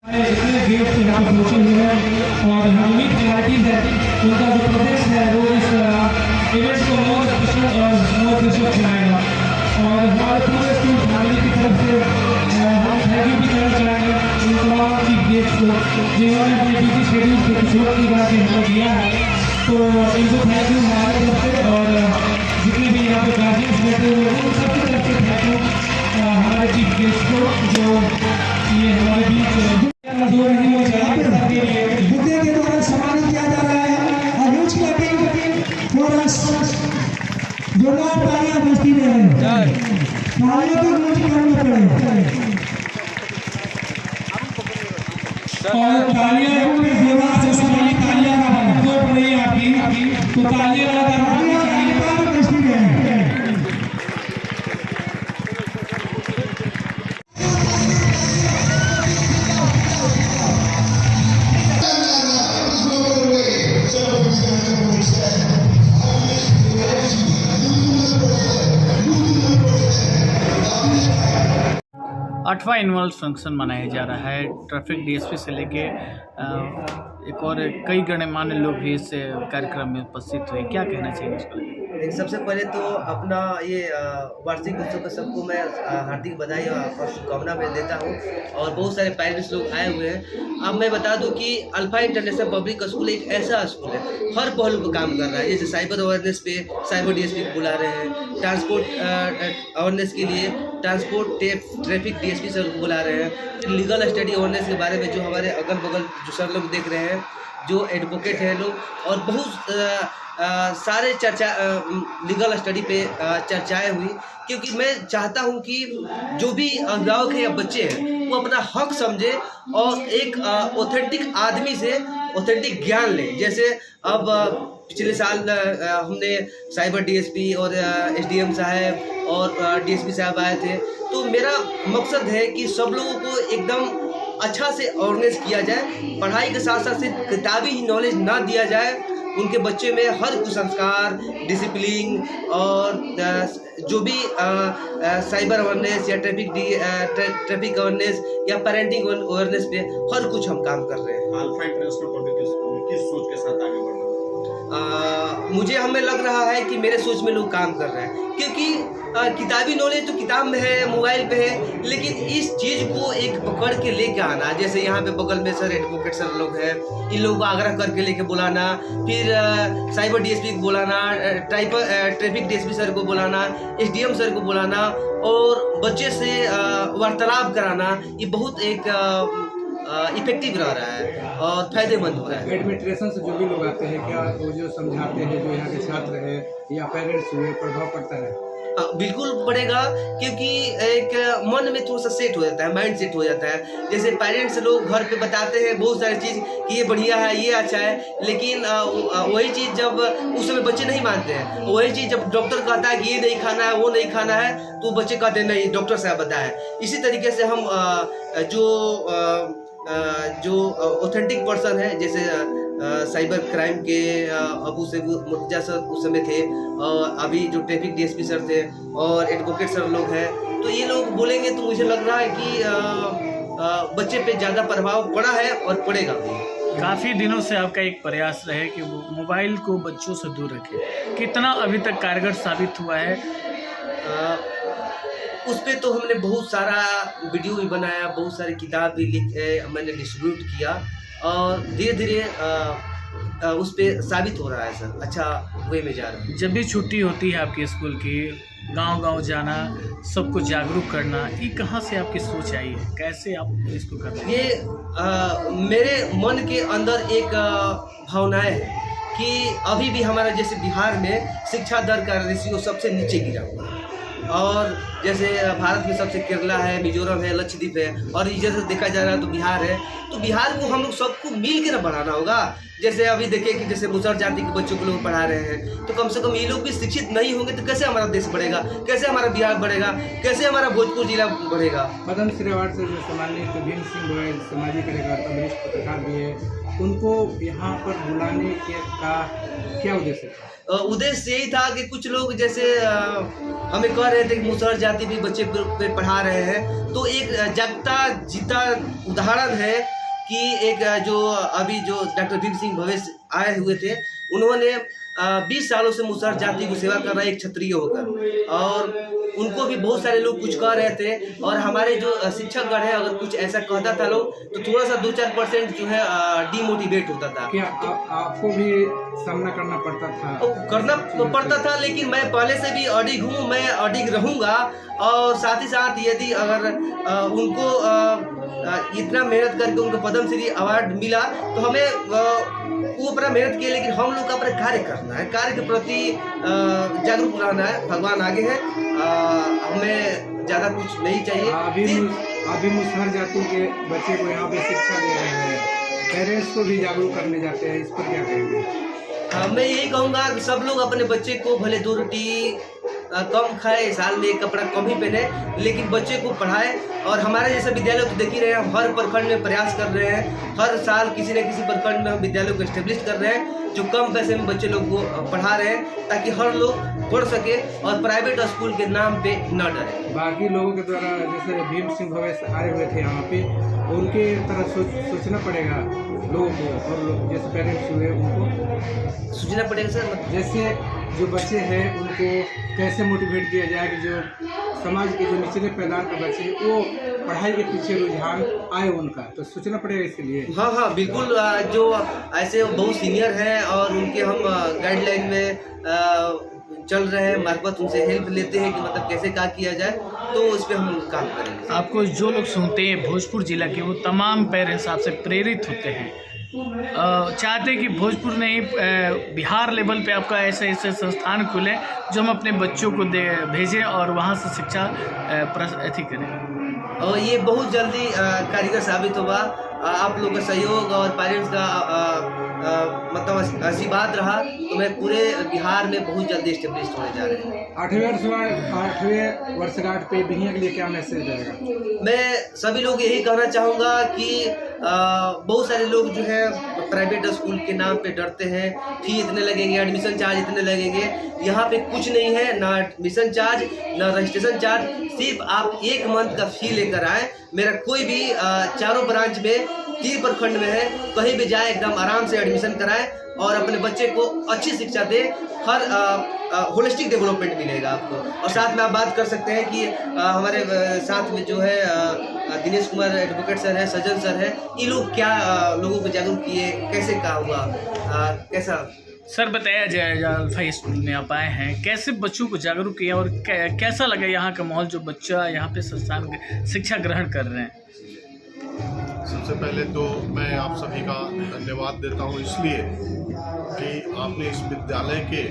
जितने गेट्स यहाँ पे पहुँचे हुए हैं और हमीद खिलाड़ीज है उनका जो प्रोजेक्ट है वो इस इवेंट को मोर स्पेशल और मोर दिलचस्प बनाएगा। और हमारे पूरे स्कूल फैमिली की तरफ से हम थैंक यू भी करना चाहेंगे इन तमाम चीफ गेट्स को जिन्होंने अपने बिजी शेड्यूल को कुछ वक्त निकाल के हमें दिया है। तो इनको थैंक यू हमारे तरफ से और जितने भी यहाँ पे गार्जियंस बैठे हुए हैं उन सबकी तरफ से थैंक यू हमारे चीफ गेस्ट को जो ये हमारे बीच बुके के द्वारा सम्मानित किया जा रहा है और ह्यूज क्लैपिंग फॉर अस। जोरदार तालियां बजती रहे, तालियों की गूंज करनी पड़े और तालियां जोरदार से समानी तालियां का जोर पड़े आपकी तो तालियां लगातार बजती रहे। आठवां एनुअल फंक्शन मनाया जा रहा है। ट्रैफिक डीएसपी से लेके एक और कई गणमान्य लोग भी इस कार्यक्रम में उपस्थित हुए। क्या कहना चाहिए उसको? सबसे पहले तो अपना ये वार्षिक उत्सव पर सबको मैं हार्दिक बधाई और शुभकामना मैं देता हूँ और बहुत सारे पेरेंट्स लोग आए हुए हैं। अब मैं बता दूं कि अल्फा इंटरनेशनल पब्लिक स्कूल एक ऐसा स्कूल है हर पहलू पर काम कर रहा है। जैसे साइबर अवेयरनेस पे साइबर डीएसपी को बुला रहे हैं, ट्रांसपोर्ट अवेयरनेस के लिए ट्रांसपोर्ट ट्रैफिक डीएसपी सर को बुला रहे हैं, लीगल स्टडी अवेयरनेस के बारे में जो हमारे अगल बगल जो सर लोग देख रहे हैं, जो एडवोकेट हैं लोग, और बहुत सारे चर्चा लीगल स्टडी पे चर्चाएं हुई। क्योंकि मैं चाहता हूं कि जो भी अभिभावक है या बच्चे हैं वो अपना हक समझे और एक ऑथेंटिक आदमी से ऑथेंटिक ज्ञान ले। जैसे अब पिछले साल हमने साइबर डीएसपी और एसडीएम साहब और डीएसपी साहब आए थे। तो मेरा मकसद है कि सब लोगों को एकदम अच्छा से अवेयरनेस किया जाए, पढ़ाई के साथ साथ सिर्फ किताबी ही नॉलेज ना दिया जाए, उनके बच्चे में हर कुसंस्कार, डिसिप्लिन और जो भी साइबर अवेयरनेस या ट्रैफिक अवेयरनेस या पेरेंटिंग अवेयरनेस पे हर कुछ हम काम कर रहे हैं। अल्फा इंटरनेशनल पब्लिक स्कूल किस सोच के साथ आगे बढ़ रहा है? मुझे हमें लग रहा है कि मेरे सोच में लोग काम कर रहे हैं, क्योंकि किताबी नॉलेज तो किताब में है, मोबाइल पे है, लेकिन इस चीज़ को एक पकड़ के लेके आना। जैसे यहाँ पे बगल में सर एडवोकेट सर लोग हैं, इन लोगों को आग्रह करके लेके बुलाना, फिर साइबर डीएसपी को बुलाना, ट्रैफिक डीएसपी सर को बुलाना, एसडीएम सर को बुलाना और बच्चे से वार्तालाप कराना, ये बहुत एक इफेक्टिव रह रहा है और फायदेमंद हो रहा है। एडमिनिस्ट्रेशन से जो भी लोग आते हैं, क्या वो जो समझाते हैं, जो यहाँ के छात्र हैं या पेरेंट्स हुए, प्रभाव पड़ता है? बिल्कुल पड़ेगा, क्योंकि एक मन में थोड़ा सा सेट हो जाता है, माइंड सेट हो जाता है। जैसे पेरेंट्स लोग घर पे बताते हैं बहुत सारी चीज़ कि ये बढ़िया है, ये अच्छा है, लेकिन वही चीज़ जब उस समय बच्चे नहीं मानते हैं। वही चीज़ जब डॉक्टर कहता है कि ये नहीं खाना है, वो नहीं खाना है, तो बच्चे कहते हैं नहीं डॉक्टर साहब बताए। इसी तरीके से हम जो ऑथेंटिक पर्सन है, जैसे साइबर क्राइम के अबू से मुर्तजा सर उस समय थे, और अभी जो ट्रैफिक डीएसपी सर थे और एडवोकेट सर लोग हैं, तो ये लोग बोलेंगे तो मुझे लग रहा है कि बच्चे पे ज़्यादा प्रभाव पड़ा है और पड़ेगा भी। काफ़ी दिनों से आपका एक प्रयास रहे कि वो मोबाइल को बच्चों से दूर रखें, कितना अभी तक कारगर साबित हुआ है? उस पर तो हमने बहुत सारा वीडियो भी बनाया, बहुत सारी किताब भी मैंने डिस्ट्रीब्यूट किया और धीरे धीरे उस पर साबित हो रहा है सर, अच्छा वे में जा रहा है। जब भी छुट्टी होती है आपके स्कूल की, गांव-गांव जाना, सबको जागरूक करना, ये कहाँ से आपकी सोच आई है? कैसे आप इसको करते हैं? ये मेरे मन के अंदर एक भावनाएं है कि अभी भी हमारा जैसे बिहार में शिक्षा दर का रेशियो सबसे नीचे गिरा हुआ है, और जैसे भारत में सबसे केरला है, मिजोरम है, लक्षद्वीप है, और जैसे देखा जा रहा है तो बिहार है। तो बिहार को हम लोग सबको मिल के ना बढ़ाना होगा। जैसे अभी देखिए कि जैसे मुसहर जाति के बच्चों को लोग पढ़ा रहे हैं, तो कम से कम ये लोग भी शिक्षित नहीं होंगे तो कैसे हमारा देश बढ़ेगा, कैसे हमारा बिहार बढ़ेगा, कैसे हमारा भोजपुर जिला बढ़ेगा। पद्मश्री अवार्ड से जो सम्मानित भीम सिंह गोयल सामाजिक कार्यकर्ता वरिष्ठ पत्रकार भी है, उनको यहाँ पर बुलाने के का क्या उद्देश्य था? उद्देश्य यही था कि कुछ लोग जैसे हमें कह रहे थे कि मुसहर जाति भी बच्चे पे पढ़ा रहे हैं, तो एक जागता जीता उदाहरण है कि एक जो अभी जो डॉक्टर भीम सिंह भवेश आए हुए थे, उन्होंने 20 सालों से मुसहर जाति को सेवा कर रहा है एक क्षत्रिय होकर, और उनको भी बहुत सारे लोग कुछ कह रहे थे, और हमारे जो शिक्षकगण है अगर कुछ ऐसा कहता था लोग तो थोड़ा सा 2-4% जो है डिमोटिवेट होता था। क्या आपको भी सामना करना पड़ता था? तो करना पड़ता था, लेकिन मैं पहले से भी अडिग हूँ, मैं अडिग रहूँगा। और साथ ही साथ यदि अगर उनको इतना मेहनत करके उनको पद्म श्री अवार्ड मिला तो हमें वो अपना मेहनत किए, लेकिन हम लोग का अपना कार्य करना है, कार्य के प्रति जागरूक रहना है। भगवान आगे है, हमें ज़्यादा कुछ नहीं चाहिए। अभी मुसहर जाति के बच्चे को यहाँ पे शिक्षा दे रहे हैं, पेरेंट्स को भी जागरूक करने जाते हैं, इस पर क्या कहेंगे? मैं यही कहूँगा कि सब लोग अपने बच्चे को भले 2 रोटी कम खाए, साल में 1 कपड़ा कम ही पहने, लेकिन बच्चे को पढ़ाए। और हमारे जैसे विद्यालय तो देख ही रहे हैं, हम हर प्रखंड में प्रयास कर रहे हैं, हर साल किसी न किसी प्रखंड में हम विद्यालय को एस्टेब्लिश कर रहे हैं जो कम पैसे में बच्चे लोग को पढ़ा रहे हैं, ताकि हर लोग पढ़ सके और प्राइवेट स्कूल के नाम पे न डरे। बाकी लोगों के द्वारा जैसे भीम सिंह भवेश आए हुए थे यहाँ पे, उनके तरह सोचना पड़ेगा लोगों को, और जैसे पेरेंट्स हुए उनको सोचना पड़ेगा सर। जैसे जो बच्चे हैं उनको कैसे मोटिवेट किया जाए कि जो समाज के जो निचले पैदान के बच्चे हैं वो पढ़ाई के पीछे रुझान आए उनका, तो सोचना पड़ेगा इसके लिए। हाँ बिल्कुल। जो ऐसे बहुत सीनियर हैं और उनके हम गाइडलाइन में चल रहे हैं, मार्फत उनसे हेल्प लेते हैं कि मतलब कैसे क्या किया जाए, तो इस पर हम काम करेंगे। आपको जो लोग सुनते हैं भोजपुर जिला के, वो तमाम पेरेंट्स आपसे प्रेरित होते हैं, चाहते हैं कि भोजपुर नहीं बिहार लेवल पे आपका ऐसे ऐसे संस्थान खुले जो हम अपने बच्चों को भेजें और वहाँ से शिक्षा अथी करें। और ये बहुत जल्दी कारीगर साबित होगा। आप लोगों का सहयोग और पेरेंट्स का मतलब आशीर्वाद रहा तो मैं पूरे बिहार में बहुत जल्दी एस्टेब्लिश होने जा रहे हैं। 8वें वर्षगांठ पे बिहिया के लिए क्या मैसेज रहेगा? मैं सभी लोग यही कहना चाहूँगा कि बहुत सारे लोग जो है प्राइवेट स्कूल के नाम पे डरते हैं, फी इतने लगेंगे, एडमिशन चार्ज इतने लगेंगे। यहाँ पे कुछ नहीं है, ना एडमिशन चार्ज ना रजिस्ट्रेशन चार्ज, सिर्फ आप 1 मंथ का फी लेकर आए। मेरा कोई भी 4 ब्रांच में 3 प्रखंड में है, कहीं भी जाए एकदम आराम से एडमिशन कराएं और अपने बच्चे को अच्छी शिक्षा दे। हर होलिस्टिक डेवलपमेंट मिलेगा आपको। और साथ में आप बात कर सकते हैं कि हमारे साथ में जो है दिनेश कुमार एडवोकेट सर है, सज्जन सर है, ये लोग क्या लोगों को जागरूक किए, कैसे क्या हुआ, कैसा? सर बताया जाए, अल्फा स्कूल में आप आए हैं, कैसे बच्चों को जागरूक किया और कैसा लगा यहाँ का माहौल, जो बच्चा यहाँ पे संस्थान शिक्षा ग्रहण कर रहे हैं? सबसे पहले तो मैं आप सभी का धन्यवाद देता हूँ, इसलिए कि आपने इस विद्यालय के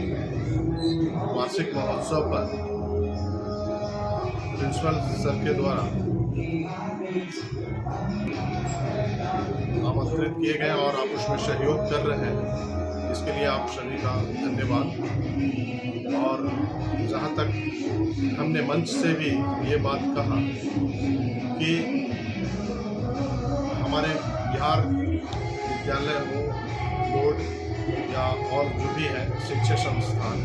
वार्षिक महोत्सव पर प्रिंसिपल सर के द्वारा आमंत्रित किए गए और आप उसमें सहयोग कर रहे हैं, इसके लिए आप सभी का धन्यवाद। और जहाँ तक हमने मंच से भी ये बात कहा कि हमारे बिहार विद्यालय हो, बोर्ड या और जो भी है शिक्षा संस्थान,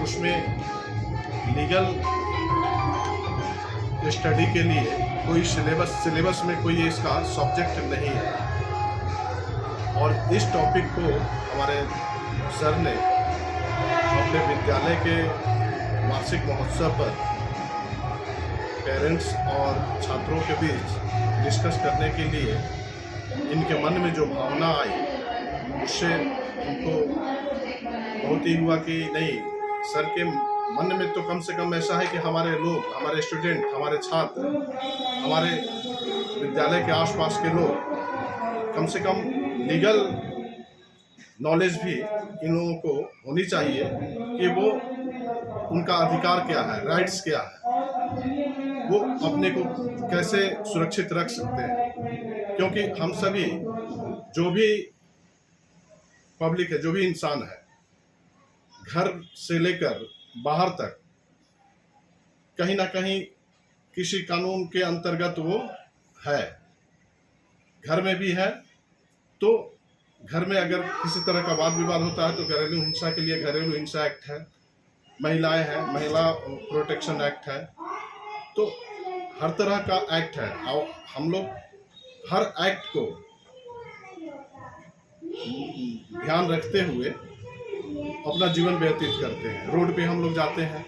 उसमें लीगल स्टडी के लिए कोई सिलेबस में कोई इसका सब्जेक्ट नहीं है। और इस टॉपिक को हमारे सर ने अपने विद्यालय के वार्षिक महोत्सव पर पेरेंट्स और छात्रों के बीच डिस्कस करने के लिए इनके मन में जो भावना आई, उससे उनको बहुत ही हुआ कि नहीं, सर के मन में तो कम से कम ऐसा है कि हमारे लोग, हमारे स्टूडेंट, हमारे छात्र, हमारे विद्यालय के आसपास के लोग कम से कम लीगल नॉलेज भी इन लोगों को होनी चाहिए कि वो उनका अधिकार क्या है, राइट्स क्या है, वो अपने को कैसे सुरक्षित रख सकते हैं। क्योंकि हम सभी जो भी पब्लिक है, जो भी इंसान है, घर से लेकर बाहर तक कहीं ना कहीं किसी कानून के अंतर्गत वो है। घर में भी है तो घर में अगर किसी तरह का वाद विवाद होता है तो घरेलू हिंसा के लिए घरेलू हिंसा एक्ट है, महिलाएं हैं, महिला प्रोटेक्शन एक्ट है, तो हर तरह का एक्ट है। और हम लोग हर एक्ट को ध्यान रखते हुए अपना जीवन व्यतीत करते हैं। रोड पे हम लोग जाते हैं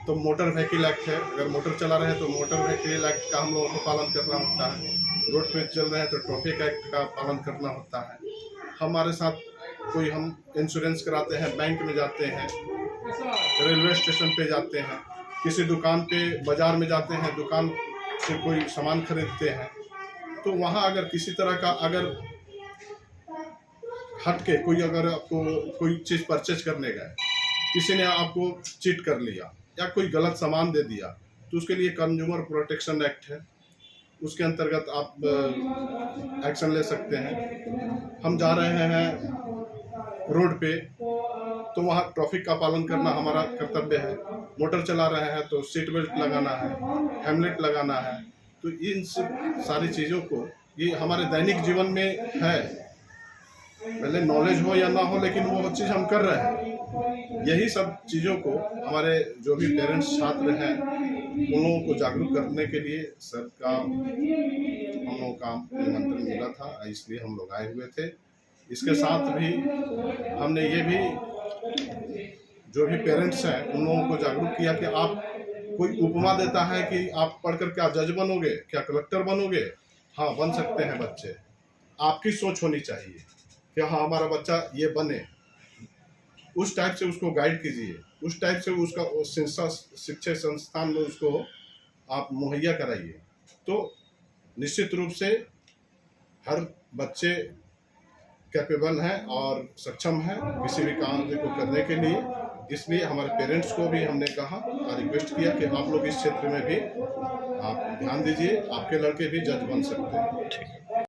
तो मोटर व्हीकल एक्ट है, अगर मोटर चला रहे हैं तो मोटर व्हीकल एक्ट का हम लोगों को पालन करना होता है। रोड पे चल रहे हैं तो ट्रैफिक एक्ट का पालन करना होता है। हमारे साथ कोई हम इंश्योरेंस कराते हैं, बैंक में जाते हैं, रेलवे स्टेशन पे जाते हैं, किसी दुकान पे बाजार में जाते हैं, दुकान से कोई सामान खरीदते हैं, तो वहाँ अगर किसी तरह का अगर हट के कोई अगर आपको कोई चीज़ परचेज करने गए, किसी ने आपको चीट कर लिया या कोई गलत सामान दे दिया, तो उसके लिए कंज्यूमर प्रोटेक्शन एक्ट है, उसके अंतर्गत आप एक्शन ले सकते हैं। हम जा रहे हैं रोड पे तो वहाँ ट्रैफिक का पालन करना हमारा कर्तव्य है। मोटर चला रहे हैं तो सीट बेल्ट लगाना है, हेलमेट लगाना है। तो इन सब सारी चीज़ों को ये हमारे दैनिक जीवन में है, पहले नॉलेज हो या ना हो, लेकिन वो चीज़ हम कर रहे हैं। यही सब चीज़ों को हमारे जो भी पेरेंट्स छात्र हैं उन लोगों को जागरूक करने के लिए सर का हम लोगों का निमंत्रण मिला था, इसलिए हम लोग आए हुए थे। इसके साथ भी हमने ये भी जो भी पेरेंट्स हैं उन लोगों को जागरूक किया कि आप कोई उपमा देता है कि आप पढ़कर क्या जज बनोगे, क्या कलेक्टर बनोगे, हाँ बन सकते हैं बच्चे। आपकी सोच होनी चाहिए कि हाँ हमारा बच्चा ये बने, उस टाइप से उसको गाइड कीजिए, उस टाइप से उसका शिक्षा संस्थान में उसको आप मुहैया कराइए। तो निश्चित रूप से हर बच्चे कैपेबल हैं और सक्षम हैं किसी भी काम को करने के लिए। इसलिए हमारे पेरेंट्स को भी हमने कहा और रिक्वेस्ट किया कि आप लोग इस क्षेत्र में भी आप ध्यान दीजिए, आपके लड़के भी जज बन सकते हैं।